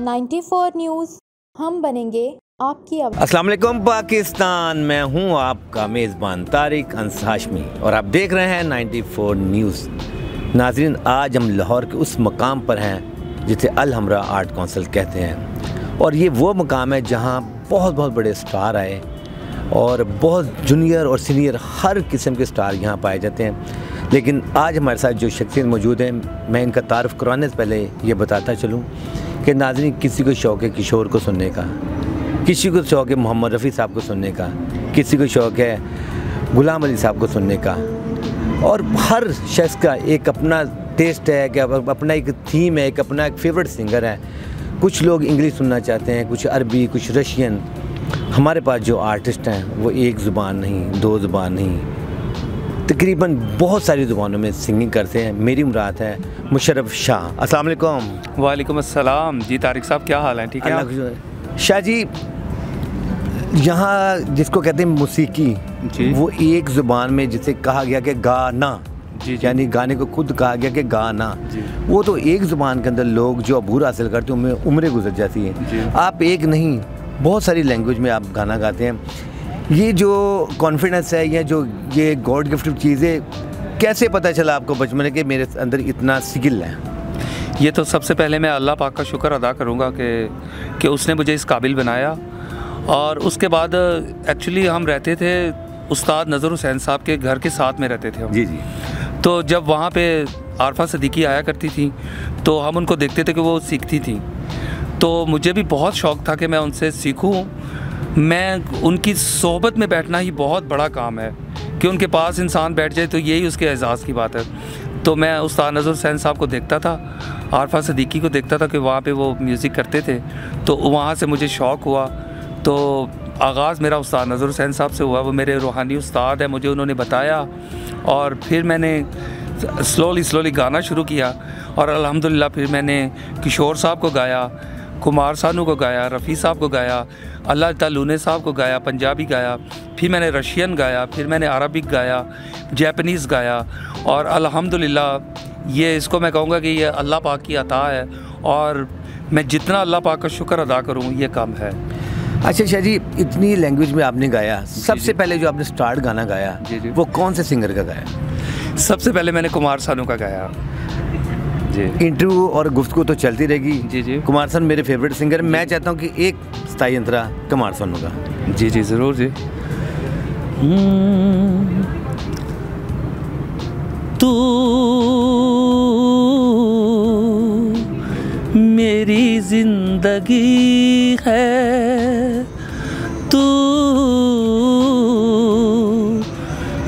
94 news, हम बनेंगे आपकी आवाज़। अस्सलाम वालेकुम पाकिस्तान, मैं हूं आपका मेज़बान तारिक अंस हाशमी और आप देख रहे हैं 94 न्यूज़। नाज़रीन, आज हम लाहौर के उस मकाम पर हैं जिसे अल हमरा आर्ट काउंसिल कहते हैं और ये वो मकाम है जहां बहुत बड़े स्टार आए और बहुत जूनियर और सीनियर हर किस्म के स्टार यहाँ पाए जाते हैं। लेकिन आज हमारे साथ जो शख्सियत मौजूद हैं, मैं इनका तारुफ़ करवाने से पहले ये बताता चलूँ कि नाज़रीन, किसी को शौक़ है किशोर को सुनने का, किसी को शौक़ है मोहम्मद रफ़ी साहब को सुनने का, किसी को शौक़ है गुलाम अली साहब को सुनने का, और हर शख्स का एक अपना टेस्ट है, कि अपना एक थीम है, एक अपना एक फेवरेट सिंगर है। कुछ लोग इंग्लिश सुनना चाहते हैं, कुछ अरबी, कुछ रशियन। हमारे पास जो आर्टिस्ट हैं वो एक ज़ुबान नहीं, दो ज़ुबान नहीं, तकरीबन बहुत सारी ज़ुबानों में सिंगिंग करते हैं। मेरी मुराद है मुशर्रफ शाह। अस्सलाम वालेकुम। वालेकुम अस्सलाम जी। तारिक साहब क्या हाल है? ठीक है शाह जी। यहाँ जिसको कहते हैं मौसीकी, वो एक ज़ुबान में जिसे कहा गया कि गाना, यानी गाने को खुद कहा गया कि गाना, वो तो एक ज़ुबान के अंदर लोग जो अबूर हासिल करते हैं उनमें उम्रें गुजर जाती हैं। आप एक नहीं, बहुत सारी लैंग्वेज में आप गाना गाते हैं। ये जो कॉन्फिडेंस है या जो ये गॉड गिफ्टेड चीज़ें, कैसे पता चला आपको बचपन में कि मेरे अंदर इतना स्किल है? ये तो सबसे पहले मैं अल्लाह पाक का शुक्र अदा करूँगा कि उसने मुझे इस काबिल बनाया। और उसके बाद एक्चुअली हम रहते थे उस्ताद नज़र हुसैन साहब के घर के साथ में रहते थे हम। जी। तो जब वहाँ पे आरफा सदीकी आया करती थी तो हम उनको देखते थे कि वो सीखती थी, तो मुझे भी बहुत शौक़ था कि मैं उनसे सीखूं। मैं उनकी सोहबत में बैठना ही बहुत बड़ा काम है कि उनके पास इंसान बैठ जाए तो यही उसके एजाज़ की बात है। तो मैं उस्ताद नज़र हुसैन साहब को देखता था, आरफा सदीकी को देखता था कि वहाँ पे वो म्यूज़िक करते थे, तो वहाँ से मुझे शौक़ हुआ। तो आगाज़ मेरा उस्ताद नज़र हुसैन साहब से हुआ, वो मेरे रूहानी उस्ताद हैं, मुझे उन्होंने बताया और फिर मैंने स्लोली गाना शुरू किया और अल्हम्दुलिल्लाह फिर मैंने किशोर साहब को गाया, कुमार सानू को गाया, रफ़ी साहब को गाया, अल्लाह तालूने साहब को गाया, पंजाबी गाया, फिर मैंने रशियन गाया, फिर मैंने अरबिक गाया, जैपनीज़ गाया। और अल्हम्दुलिल्लाह ये इसको मैं कहूँगा कि ये अल्लाह पाक की अता है और मैं जितना अल्लाह पाक का शुक्र अदा करूँ ये कम है। अच्छा शाह जी, इतनी लैंग्वेज में आपने गाया, सबसे पहले जो आपने स्टार्ट गाना गाया वो कौन से सिंगर का गाया? सबसे पहले मैंने कुमार सानू का गाया जी। इंटरव्यू और गुफ्तगू तो चलती रहेगी। जी। कुमार सानू मेरे फेवरेट सिंगर, मैं चाहता हूँ कि एक स्थाई अंतरा कुमार सानू का। जी ज़रूर जी। तू मेरी जिंदगी है, तू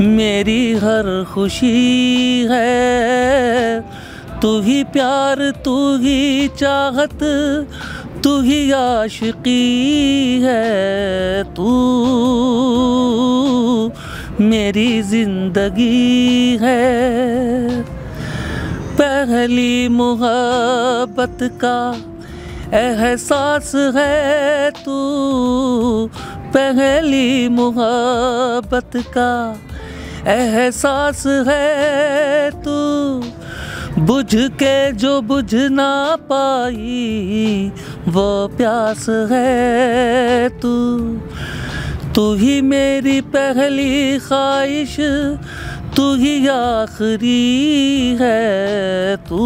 मेरी हर खुशी है, तू ही प्यार, तू ही चाहत, तू ही आशिकी है, तू मेरी जिंदगी है। पहली मोहब्बत का एहसास है तू, पहली मोहब्बत का एहसास है तू, बुझ के जो बुझ ना पाई वो प्यास है तू, तू ही मेरी पहली ख्वाहिश, तू ही आखिरी है, तू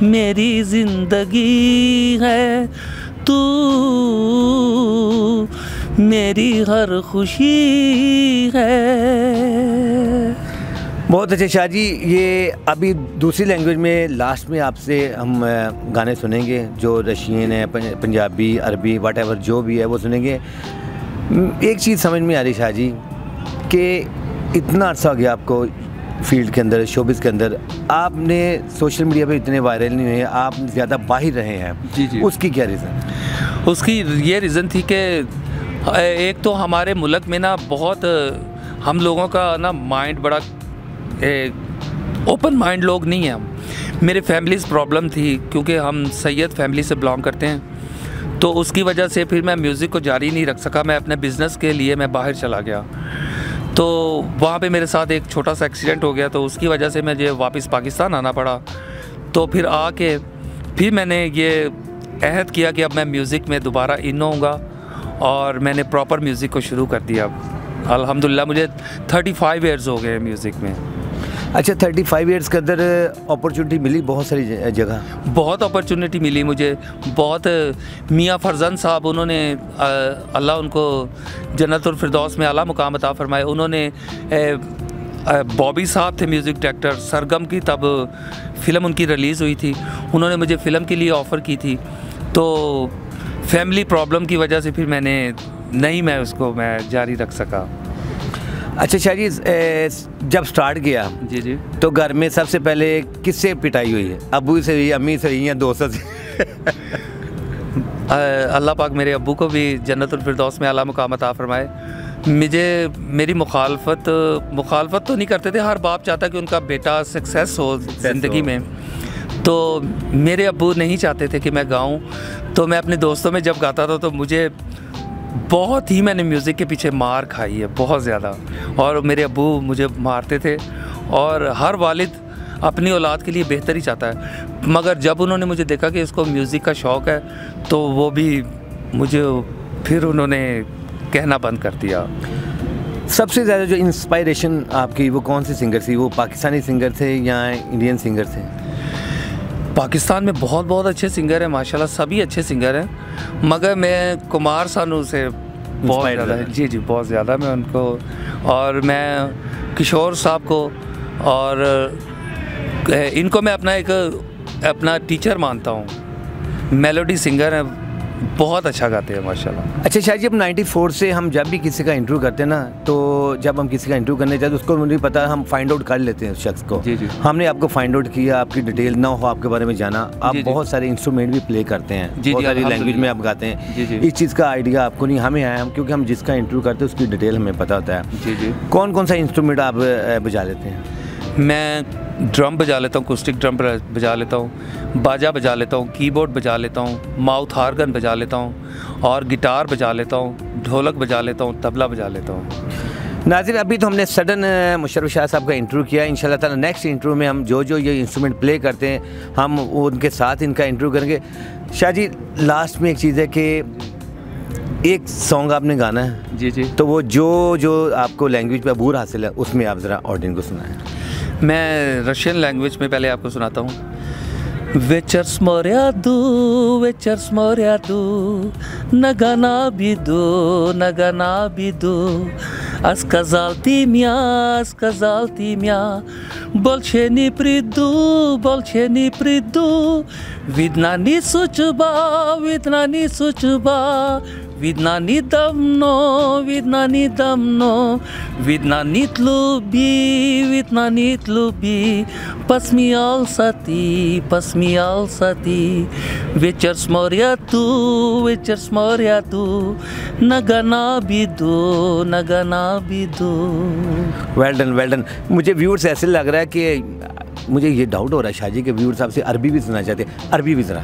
मेरी जिंदगी है, तू मेरी हर खुशी है। बहुत अच्छे शाह जी। ये अभी दूसरी लैंग्वेज में लास्ट में आपसे हम गाने सुनेंगे, जो रशियन है, पंजाबी, अरबी, वट एवर जो भी है वो सुनेंगे। एक चीज़ समझ में आ रही शाह जी कि इतना अर्सा हो गया आपको फील्ड के अंदर, शोबिस के अंदर, आपने सोशल मीडिया पे इतने वायरल नहीं हुए, आप ज़्यादा बाहर रहे हैं। जी। उसकी क्या रीज़न? उसकी ये रीज़न थी कि एक तो हमारे मुल्क में ना बहुत हम लोगों का ना माइंड बड़ा ओपन माइंड लोग नहीं हैं हम। मेरे फैमिलीज़ प्रॉब्लम थी क्योंकि हम सैयद फैमिली से बिलोंग करते हैं, तो उसकी वजह से फिर मैं म्यूज़िक को जारी नहीं रख सका। मैं अपने बिज़नेस के लिए मैं बाहर चला गया, तो वहाँ पे मेरे साथ एक छोटा सा एक्सीडेंट हो गया, तो उसकी वजह से मुझे वापस पाकिस्तान आना पड़ा। तो फिर आके फिर मैंने ये अहद किया कि अब मैं म्यूज़िक में दोबारा इन होऊंगा और मैंने प्रॉपर म्यूज़िक को शुरू कर दिया। अल्हम्दुलिल्लाह मुझे 35 इयर्स हो गए म्यूज़िक में। अच्छा, 35 इयर्स के अंदर अपॉर्चुनिटी मिली बहुत सारी जगह? बहुत अपॉर्चुनिटी मिली मुझे, बहुत। मियाँ फरजंद साहब, उन्होंने अल्लाह उनको जन्नतुल फिरदौस में आला मुकाम अता फरमाए, उन्होंने बॉबी साहब थे म्यूज़िक डायरेक्टर सरगम की, तब फ़िल्म उनकी रिलीज़ हुई थी, उन्होंने मुझे फ़िल्म के लिए ऑफ़र की थी। तो फैमिली प्रॉब्लम की वजह से फिर मैं जारी रख सका। अच्छा शाह जी, जब स्टार्ट किया जी जी, तो घर में सबसे पहले किससे पिटाई हुई है? अबू से हुई, अम्मी से हुई या दोस्तों से? अल्लाह पाक मेरे अब्बू को भी जन्नतुल फिरदौस में आला मुकाम अता फरमाए। मेरी मुखालफत तो नहीं करते थे। हर बाप चाहता कि उनका बेटा सक्सेस हो ज़िंदगी में, तो मेरे अब्बू नहीं चाहते थे कि मैं गाऊं। तो मैं अपने दोस्तों में जब गाता था तो मैंने म्यूज़िक के पीछे मार खाई है बहुत ज़्यादा, और मेरे अब्बू मुझे मारते थे। और हर वालिद अपनी औलाद के लिए बेहतर ही चाहता है, मगर जब उन्होंने मुझे देखा कि इसको म्यूज़िक का शौक़ है तो वो भी मुझे फिर उन्होंने कहना बंद कर दिया। सबसे ज़्यादा जो इंस्पायरेशन आपकी वो कौन सी सिंगर थी? वो पाकिस्तानी सिंगर थे या इंडियन सिंगर थे? पाकिस्तान में बहुत अच्छे सिंगर हैं माशाल्लाह, सभी अच्छे सिंगर हैं, मगर मैं कुमार सानू से बहुत ज़्यादा, जी जी बहुत ज़्यादा मैं उनको, और मैं किशोर साहब को, और इनको मैं अपना टीचर मानता हूँ। मेलोडी सिंगर हैं, बहुत अच्छा गाते हैं माशाल्लाह। अच्छा शाह जी, अब 94 से हम जब भी किसी का इंटरव्यू करते हैं ना, तो जब हम किसी का इंटरव्यू करने जाते हैं उसको मुझे पता, हम फाइंड आउट कर लेते हैं उस शख्स को। जी जी, हमने आपको फाइंड आउट किया, आपकी डिटेल ना हो, आपके बारे में जाना, आप बहुत सारे इंस्ट्रूमेंट भी प्ले करते हैं, बहुत सारी लैंग्वेज में आप गाते हैं। इस चीज़ का आइडिया आपको नहीं, हमें आया, क्योंकि हम जिसका इंटरव्यू करते हैं उसकी डिटेल हमें पता होता है। जी जी, कौन कौन सा इंस्ट्रूमेंट आप बजा लेते हैं? मैं ड्रम बजा लेता हूँ, अकॉस्टिक ड्रम बजा लेता हूँ, बाजा बजा लेता हूँ, कीबोर्ड बजा लेता हूँ, माउथ हार्गन बजा लेता हूँ, और गिटार बजा लेता हूँ, ढोलक बजा लेता हूँ, तबला बजा लेता हूँ। नाज़रीन, अभी तो हमने सडन मुशर्रफ शाह साहब का इंटरव्यू किया। इंशाल्लाह ताला नेक्स्ट इंटरव्यू में हम जो ये इंस्ट्रूमेंट प्ले करते हैं हम उनके साथ इनका इंटरव्यू करेंगे। शाह जी, लास्ट में एक चीज़ है कि एक सॉन्ग आपने गाना है। जी जी, तो वो जो आपको लैंग्वेज पे अबूर हासिल है उसमें आप ज़रा ऑडियंस को सुनाएं। मैं रशियन लैंग्वेज में पहले आपको सुनाता हूँ। Вечер сморяду, нога на биду, а сказал ты меня, больше не приду, видно не судьба, видно не давно, видно нет любви, посмеялся ты, вечер сморяду, нога на биду। Well done. मुझे व्यूअर्स ऐसे लग रहा है कि मुझे ये डाउट हो रहा है शाह जी के व्यूअर्स आपसे अरबी भी सुनना चाहते हैं। अरबी भी ज़रा।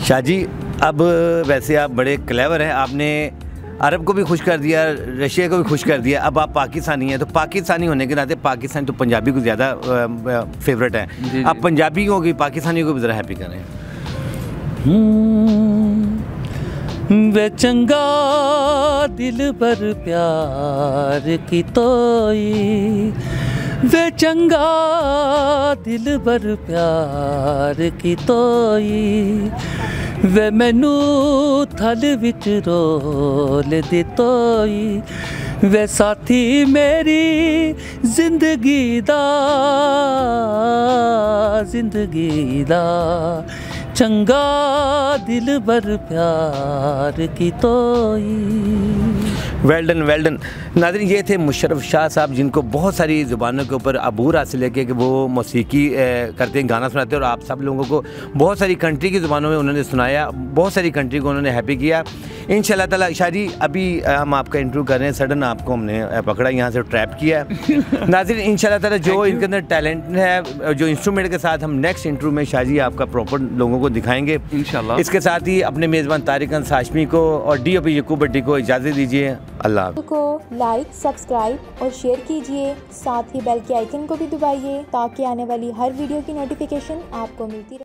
शाह जी, अब वैसे आप बड़े क्लेवर हैं, आपने अरब को भी खुश कर दिया, रशिया को भी खुश कर दिया, अब आप पाकिस्तानी हैं, तो पाकिस्तानी होने के नाते पाकिस्तान तो पंजाबी को ज़्यादा फेवरेट है, आप पंजाबियों की पाकिस्तानियों को भी ज़रा हैप्पी करें। वे चंगा दिल पर प्यार की तोई, वे चंगा दिल बर प्यार की तोई वे मैनू थल विच रोल दितोई वे साथी मेरी जिंदगी दा चंगा दिल बर प्यार की तोई। Well done. नाज़रीन, ये थे मुशर्रफ शाह साहब, जिनको बहुत सारी ज़ुबानों के ऊपर अबूर हासिल है कि वो मौसीकी करते हैं, गाना सुनाते हैं, और आप सब लोगों को बहुत सारी कंट्री की ज़ुबानों में उन्होंने सुनाया, बहुत सारी कंट्री को उन्होंने हैप्पी किया। इंशाल्लाह ताला शादी अभी हम आपका इंटरव्यू कर रहे हैं, सडन आपको हमने पकड़ा, यहाँ से ट्रैप किया है। नाज़रीन, इंशाल्लाह ताला जो इनके अंदर टैलेंट है, जो इंस्ट्रूमेंट के साथ हम नेक्स्ट इंटरव्यू में शादी आपका प्रॉपर लोगों को दिखाएंगे इंशाल्लाह। इसके साथ ही अपने मेज़बान तारिक अंस हाशमी को और DOP यकूब भट्टी को इजाज़त दीजिए। अल्लाह को लाइक, सब्सक्राइब और शेयर कीजिए। साथ ही बेल के आइकन को भी दबाइए ताकि आने वाली हर वीडियो की नोटिफिकेशन आपको मिलती रहे।